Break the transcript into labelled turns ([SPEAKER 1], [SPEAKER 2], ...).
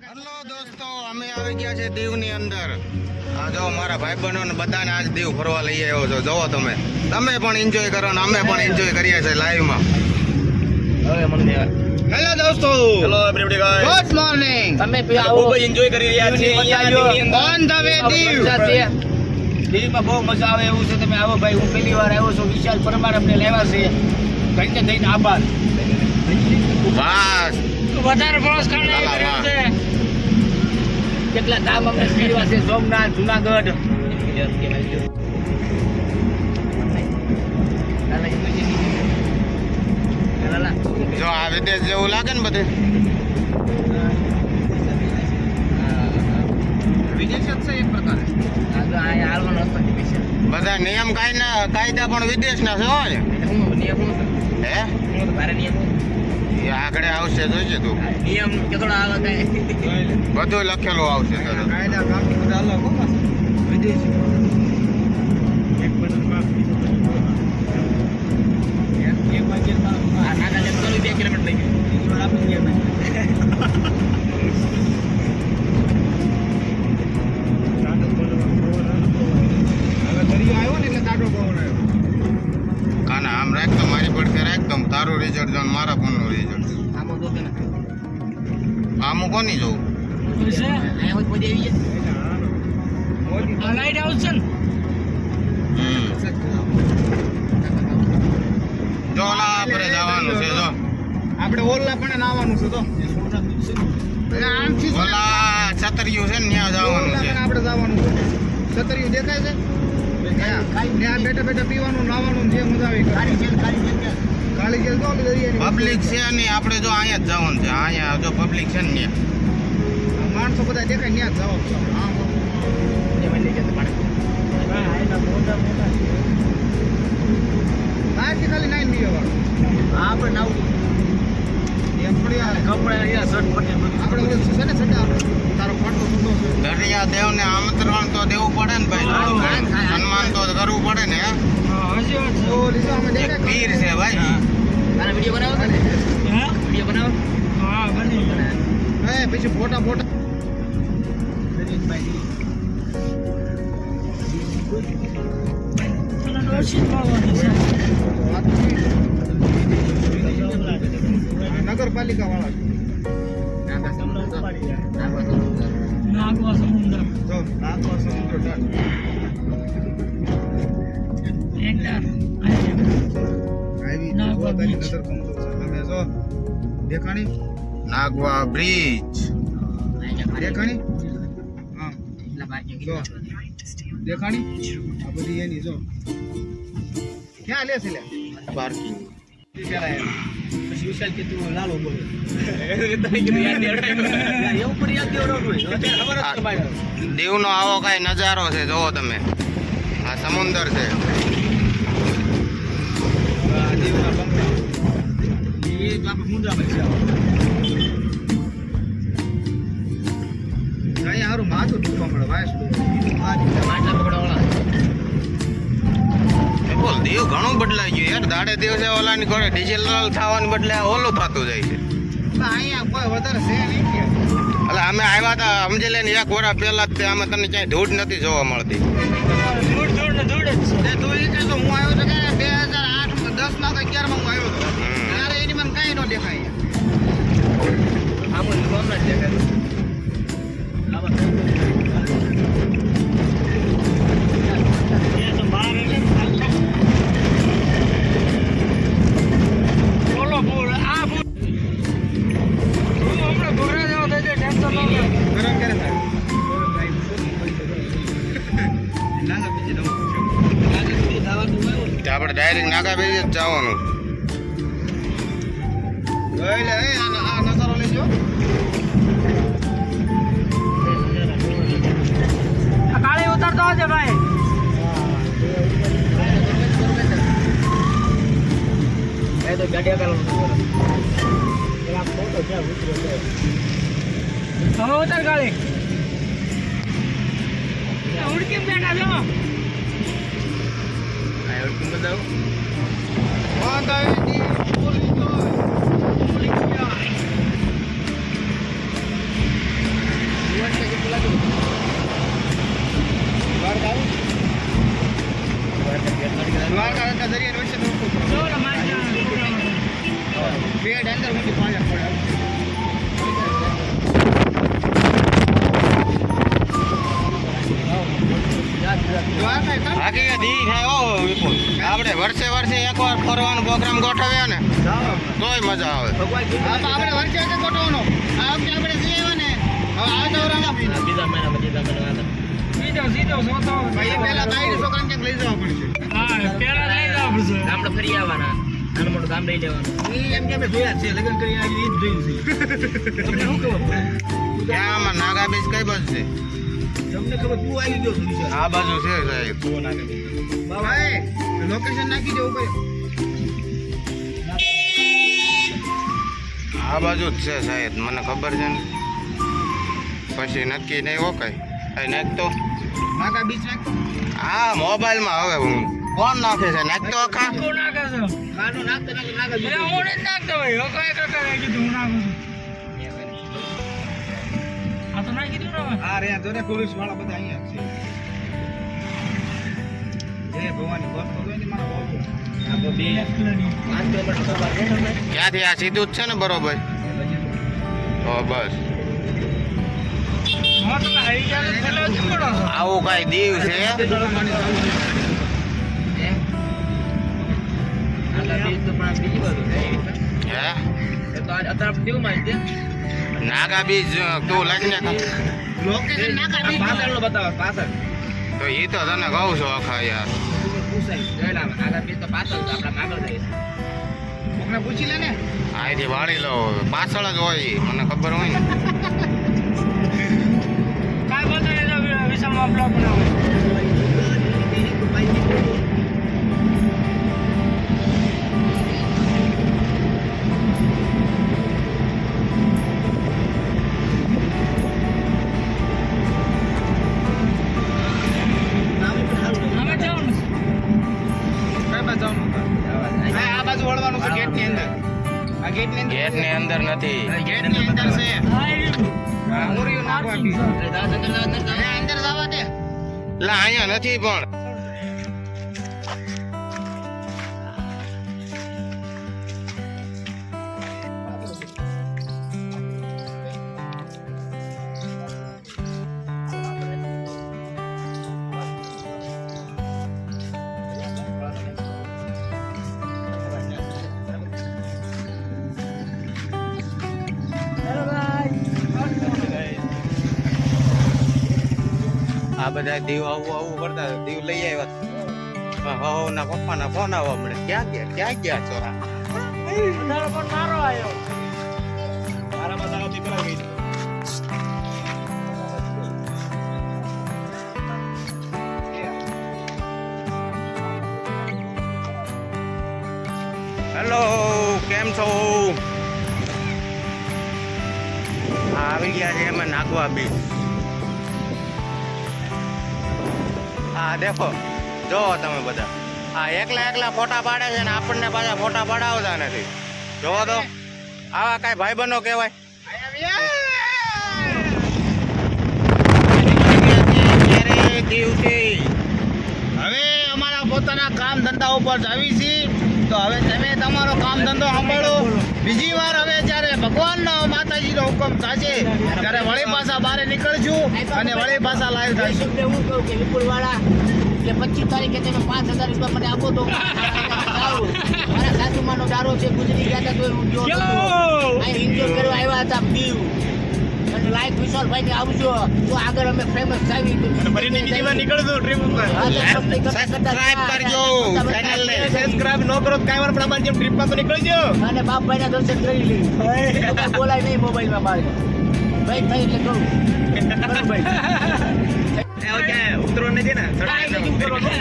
[SPEAKER 1] Hello દોસ્તો, અમે આવી ગયા છે દીવની અંદર. આ જો મારા ભાઈબંધો ને બધાને આજ દીવ ફરવા લઈ આવ્યો છો. જોવો તમે પણ એન્જોય કરો ને અમે પણ એન્જોય કરીએ છીએ લાઈવમાં. હેલો દોસ્તો,
[SPEAKER 2] hello everybody guys,
[SPEAKER 1] good morning.
[SPEAKER 3] તમે
[SPEAKER 2] ખૂબ એન્જોય કરી રહ્યા છીએ અહીંયા
[SPEAKER 1] ઓન ધ વે દીવ.
[SPEAKER 3] દીવમાં બહુ મજા આવે એવું છે. તમે આવો ભાઈ, હું પહેલી વાર આવ્યો છું. વિશાલ પરમાર અમને લેવા છે. કઈને થઈને આભાર.
[SPEAKER 1] બસ
[SPEAKER 3] વધારે ફોર્સ છે. કેટલા ધામ અમને ફેરવા છે. સોમનાથ, જુનાગઢ.
[SPEAKER 1] જો આ વિદેશ જેવું લાગે ને બધે
[SPEAKER 3] વિદેશ જ છે એક પ્રકારે. અહીંયા હાલવાનો રસ્તો છે વિશે.
[SPEAKER 1] બધા નિયમ કાયદા પણ વિદેશના છે હોય.
[SPEAKER 3] નિયમ
[SPEAKER 1] હે
[SPEAKER 3] મારે નિયમ
[SPEAKER 1] એ આગળ આવશે જોઈજે તું.
[SPEAKER 3] નિયમ કેટલો આવે કઈ
[SPEAKER 1] બધું લખેલું આવશે.
[SPEAKER 2] કાયદા કામ બધા અલગ હો પાછા વિદેશી એક બદલમાં એક વાગ્યામાં આ નાગાલેન્ડ તો 2 કિલોમીટર લઈ ગયું. ઈશ્વર આપી ગયા ભાઈ. હવે દરિયો આવ્યો ને એટલે તાડો પવન આવ્યો.
[SPEAKER 1] કાના આમ રાખ તો મારી પડખે રાખ તો તારું રિઝલ્ટ જો મારા ફોનનું રિઝલ્ટ.
[SPEAKER 3] આમાં તો કે
[SPEAKER 1] આમ કોની જોઉં?
[SPEAKER 3] અહીંયા હોય પડી આવી જાય. લાઈટ હાઉસ છે ને.
[SPEAKER 1] જો ઓલા આપણે જવાનું છે. જો
[SPEAKER 2] આપણે ઓલા પણ નાવાનું છે તો આમથી
[SPEAKER 1] ઓલા છતરિયું છે ને ત્યાં જવાનું છે.
[SPEAKER 2] આપણે જવાનું છે. છતરીયું દેખાય છે ત્યાં બેઠા બેઠા પીવાનું નાવાનું જે મજા આવી કાળી જેલ તો દરિયાની
[SPEAKER 1] પબ્લિક છે ને આપણે જો અહીંયા જ જવાનું છે. અહીંયા જો પબ્લિક છે ને ત્યાં
[SPEAKER 2] માણસો બધા દેખાય ત્યાં જ જવાનું. બહારથી ખાલી નાઈન પીવા વાળું
[SPEAKER 3] આપણે નાવું
[SPEAKER 2] એમ થોડી આવે.
[SPEAKER 3] કપડા અહીંયા શર્ટ પટે
[SPEAKER 2] આપણે ઓલું છે ને સટા તારો ફોટો સુધો છે.
[SPEAKER 1] દરિયા દેવને આમંત્રણ તો દેવું પડે ને ભાઈ. થોડું ઘણું સન્માન તો કરવું પડે ને.
[SPEAKER 2] તો લીધો અમે
[SPEAKER 1] એક
[SPEAKER 2] દેખાય
[SPEAKER 1] પીર છે ભાઈ.
[SPEAKER 3] તારા વિડીયો બનાવો ને. વિડીયો બનાવો.
[SPEAKER 2] હે પછી ફોટા નગરપાલિકા વાળા જો નાગવા સમુદ્ર તટ. આવી જો તારી નજર કમતો છે. તમે જો દેખાણી
[SPEAKER 1] નાગવા બ્રિજ.
[SPEAKER 2] દેખાણી હા જો દેખાણી આ બધી એની જો ક્યાં લે છે લે
[SPEAKER 1] પાર્કિંગ.
[SPEAKER 3] પછી વિશાલ કે તું લાલો બોલે. એવું પણ યાદ દેવડો
[SPEAKER 1] દીવનો આવો કઈ નજારો છે. જોવો તમે, આ સમુદર છે.
[SPEAKER 2] દેવના બંગલા
[SPEAKER 3] એ તો આપણે મુંદ્રામાં છે.
[SPEAKER 2] અહીંયા હારું માથું દુખવા મળે વાયસ
[SPEAKER 3] માટલા પકડવાવાળા.
[SPEAKER 1] બોલ દીવ ઘણું બદલાઈ ગયું યાર. દાડે દિવસે ઓલાની ઘોડે ડિજિટલ થવાને બદલે ઓલું થતું જાય છે.
[SPEAKER 2] અહીંયા કોઈ વધારે છે નહીં કે
[SPEAKER 1] એટલે અમે આવ્યા હતા સમજી લઈને 1 વર્ષ પહેલા જ આમાં તને ક્યાંય ધૂળ નથી જોવા મળતી.
[SPEAKER 2] તું એ કહે તો હું આવ્યો તો કે 2008 10 માં કે 11 માં હું આવ્યો હતો ત્યારે એની મને કઈ ન દેખાય.
[SPEAKER 3] આમ જ ગામના જ દેખાય.
[SPEAKER 2] ગરમ કરે થાય નાના બીજી દઉં
[SPEAKER 1] આપણે ડાયરેક્ટ નાગા બેસી જ જવાનું.
[SPEAKER 2] એટલે આ નજારો લેજો.
[SPEAKER 3] કાળી ઉતરતો છે ભાઈ. એ તો ગાડી આગળ પેલા ફોટો ક્યાં ઉતર્યો છે. હવે ઉતર ગાડી. ઉડકી બેઠા છો.
[SPEAKER 1] આ ઉડકી બતાવો.
[SPEAKER 2] વાંધા એની પોલીસ તો પોલીસ ક્યાં
[SPEAKER 1] વર્ષે વર્ષે એકવાર ફરવાનો પ્રોગ્રામ ગોઠવ્યા ને
[SPEAKER 2] જાઓ
[SPEAKER 1] તોય મજા આવે.
[SPEAKER 3] ભગવાન કીધું
[SPEAKER 2] હા, તો આપણે વર્ષે વર્ષે ગોઠવવાનો. આ વખતે આપણે જઈ આવ્યા ને, હવે આવતા વરસમાં બી.
[SPEAKER 3] બીજા મહિનામાં
[SPEAKER 2] ભાઈ, એ પહેલા બાઈડ છોકરાને ક્યાંક લઈ જવા પડશે.
[SPEAKER 3] ગામડે ફરી આવવાના નાનું મોટું ગામ લઈ લેવાનું
[SPEAKER 2] એ એમ કે અમે જોયા જ છે, લગ્ન કરી આવી એ જ જોયું છે. તમને શું ખબર?
[SPEAKER 1] ક્યાં આમાં નાગા બીચ કઈ બાજુ છે?
[SPEAKER 2] તમને ખબર તું આવી ગયો છું વિચાર.
[SPEAKER 1] આ બાજુ છે સાહેબ.
[SPEAKER 2] ભાઈ, લોકેશન નાખી દેવું ભાઈ.
[SPEAKER 1] આ બાજુ જ છે સાહેબ, મને ખબર છે ને. પછી નક્કી નહીં હો કઈ નાખતો.
[SPEAKER 2] નાકા બીચ નાખ.
[SPEAKER 1] આ મોબાઈલમાં હવે હું કોણ નાખે છે? નાખતો આખા
[SPEAKER 2] કાનો નાખતા નાખતા નાકા હા રે તો પોલીસ વાળા બધા અહીંયા છે. જય ભવાની બસ તો જોઈને મારા બોલ.
[SPEAKER 3] આપણે બે 5 કિલોમીટર ફરવા ગયા અમે.
[SPEAKER 1] ક્યાંથી આ સીધું જ છે ને બરોબર? તો બસ આવું કઈ દીવ છે?
[SPEAKER 3] આગળ બીજ તો પણ બીજી બાજુ છે.
[SPEAKER 1] હે
[SPEAKER 3] એ તો અત્યારે દીવમાં જ છે.
[SPEAKER 1] નાગા બીજ તું લખને
[SPEAKER 2] લોકેશન નાકા
[SPEAKER 3] આ
[SPEAKER 2] બીચ
[SPEAKER 3] પાછળનો બતાવો પાછળ
[SPEAKER 1] તો એ તો તને કહું છું આખા યાર.
[SPEAKER 3] પૂછાય જોયેલા આગળ બીજ તો પાછળ છે, આપણે આગળ જઈએ
[SPEAKER 2] કોકને પૂછી લે ને.
[SPEAKER 1] અહીંથી વાળી લો, પાછળ જ હોય ઈ, મને ખબર હોય ને.
[SPEAKER 2] કઈ બાજુ જવાનું હતું? હા, આ બાજુ વળવાનું છે ગેટની અંદર. આ ગેટની અંદર.
[SPEAKER 1] ગેટની અંદર નથી.
[SPEAKER 2] ગેટની અંદર છે. હા, મોરીઓ નાખવા આપી. હા, અંદર જવા દે.
[SPEAKER 1] એટલે અહીંયા નથી પણ આ બધા દીવ આવું કરતા દીવ લઈ આવ્યા. હો ના પપ્પાના ફોન આવવા મળે. ક્યાં ગયા ચોરા? હેલો, કેમ છો? આવી ગયા છે એમાં નાગવા બીચ. હા દેખો, જોવો તમે બધા. હા, એકલા ફોટા પાડે છે ને આપણને પાછા ફોટા પાડાવતા નથી. જોવો તો, આવા કઈ ભાઈબંધો કહેવાય.
[SPEAKER 2] હવે અમારા પોતાના કામ ધંધા ઉપર જાવી છીએ, તો હવે તમે તમારો કામ ધંધો સાંભળો. બીજી વાર હવે જ્યારે ભગવાનનો માતાજીનો હુકમ થશે ત્યારે વળી પાછા બહાર નીકળશું અને વળી પાછા લાઈવ થઈશું.
[SPEAKER 3] હું કહું કે વિપુલવાળા કે 25 તારીખે તમે 5000 રૂપિયા મને આપો તો મારા સાસુમાનો દારો છે, ગુજરી ગયા હતા તો હું ગયો નતો. અહીં એન્જોય કરવા આવ્યા હતા દીવ. અને લાઈક વિશાલભાઈ ને આવજો તો આગળ અમે ફેમસ થાવી.
[SPEAKER 2] નીકળશું ટ્રીપ ઉપર.
[SPEAKER 1] સબસ્ક્રાઇબ કરજો ચેનલને.
[SPEAKER 2] સબસ્ક્રાઇબ ન કરો તો કાંઈ વાર પ્રમાણ જેમ ટ્રીપમાં તો નીકળજો.
[SPEAKER 3] અને બાપભાઈના દર્શન કરી લઈ. બોલાય નહીં મોબાઈલમાં મારે ભાઈ થઈ એટલે કહું બરોબર ભાઈ
[SPEAKER 2] ઉતરો નથી ને.
[SPEAKER 3] કાંઈ નથી ઉતરવાનું.